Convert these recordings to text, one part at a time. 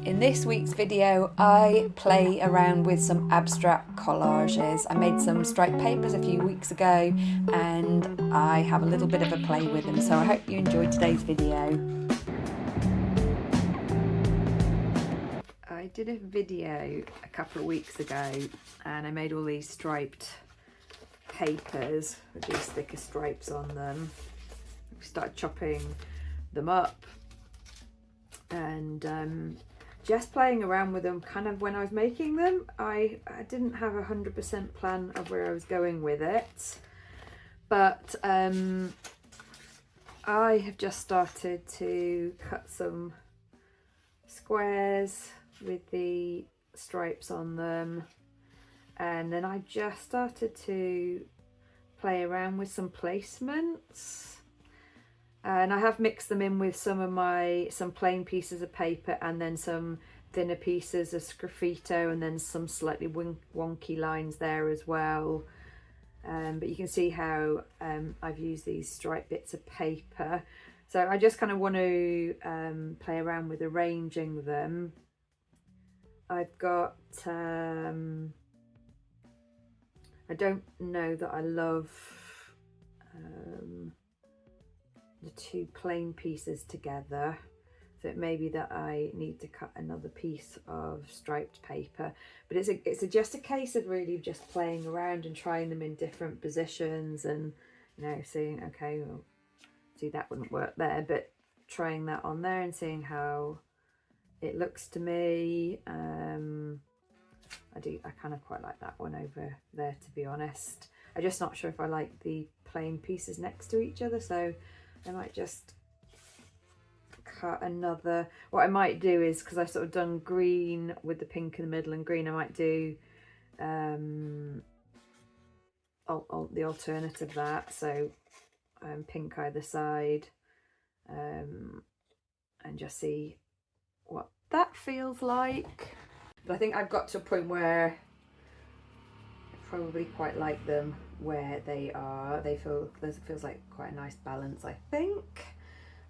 In this week's video, I play around with some abstract collages. I made some striped papers a few weeks ago and I have a little bit of a play with them, so I hope you enjoyed today's video. I did a video a couple of weeks ago and I made all these striped papers with these thicker stripes on them. We started chopping them up and just playing around with them. Kind of when I was making them, I didn't have 100% plan of where I was going with it, but I have just started to cut some squares with the stripes on them, and then I just started to play around with some placements. And I have mixed them in with some plain pieces of paper and then some thinner pieces of sgraffito and then some slightly wonky lines there as well. But you can see how I've used these striped bits of paper. So I just kind of want to play around with arranging them. I've got, I don't know that I love the two plain pieces together, so it may be that I need to cut another piece of striped paper, but it's just a case of really just playing around and trying them in different positions and, you know, seeing, okay, well, see, that wouldn't work there, but trying that on there and seeing how it looks to me. I kind of quite like that one over there, to be honest. I'm just not sure if I like the plain pieces next to each other, so I might just cut another. What I might do is, because I've sort of done green with the pink in the middle and green, I might do the alternative of that, so pink either side, and just see what that feels like. But I think I've got to a point where I probably quite like them where they are. It feels like quite a nice balance, I think.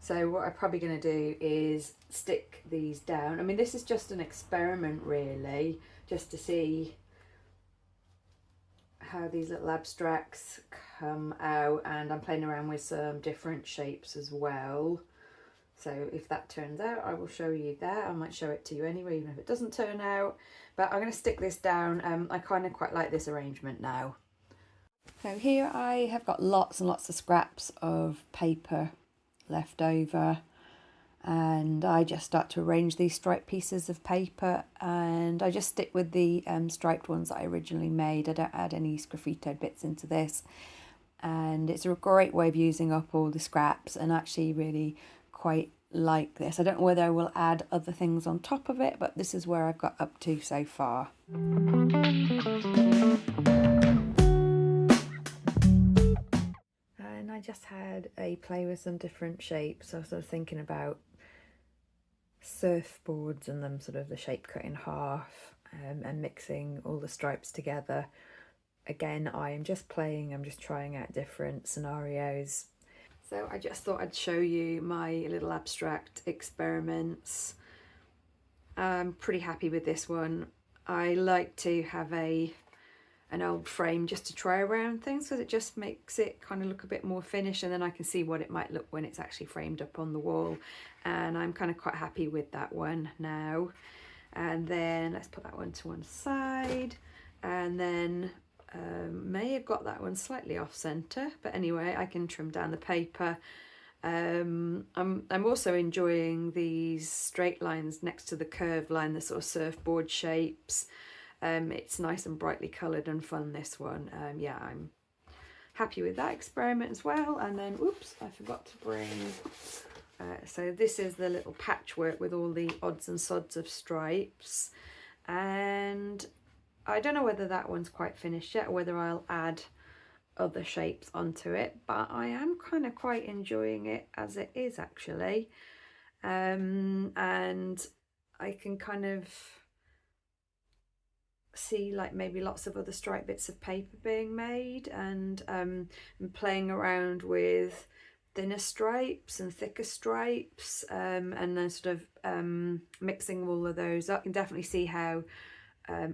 So what I'm probably going to do is stick these down. I mean, this is just an experiment really, just to see how these little abstracts come out, and I'm playing around with some different shapes as well. So if that turns out, I will show you that. I might show it to you anyway, even if it doesn't turn out. But I'm going to stick this down. I kind of quite like this arrangement now. So here I have got lots and lots of scraps of paper left over, and I just start to arrange these striped pieces of paper, and I just stick with the striped ones that I originally made. I don't add any sgraffito bits into this, and it's a great way of using up all the scraps, and actually really quite like this. I don't know whether I will add other things on top of it, but this is where I've got up to so far. And I just had a play with some different shapes. I was sort of thinking about surfboards and them sort of the shape cut in half, and mixing all the stripes together. Again, I'm just trying out different scenarios. So I just thought I'd show you my little abstract experiments. I'm pretty happy with this one. I like to have an old frame just to try around things, because it just makes it kind of look a bit more finished, and then I can see what it might look when it's actually framed up on the wall, and I'm kind of quite happy with that one now. And then let's put that one to one side, and then may have got that one slightly off center, but anyway, I can trim down the paper. I'm also enjoying these straight lines next to the curved line, the sort of surfboard shapes. It's nice and brightly coloured and fun, this one. Yeah, I'm happy with that experiment as well. And then, oops, I forgot to bring, so this is the little patchwork with all the odds and sods of stripes, and I don't know whether that one's quite finished yet or whether I'll add other shapes onto it, but I am kind of quite enjoying it as it is, actually. And I can kind of see like maybe lots of other striped bits of paper being made, and playing around with thinner stripes and thicker stripes, and then sort of mixing all of those up. You can definitely see how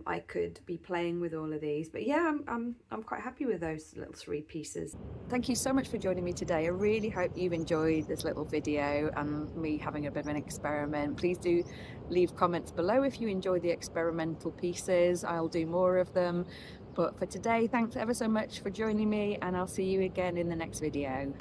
I could be playing with all of these, but yeah, I'm quite happy with those little 3 pieces. Thank you so much for joining me today. I really hope you've enjoyed this little video and me having a bit of an experiment. Please do leave comments below if you enjoy the experimental pieces. I'll do more of them. But for today, thanks ever so much for joining me, and I'll see you again in the next video.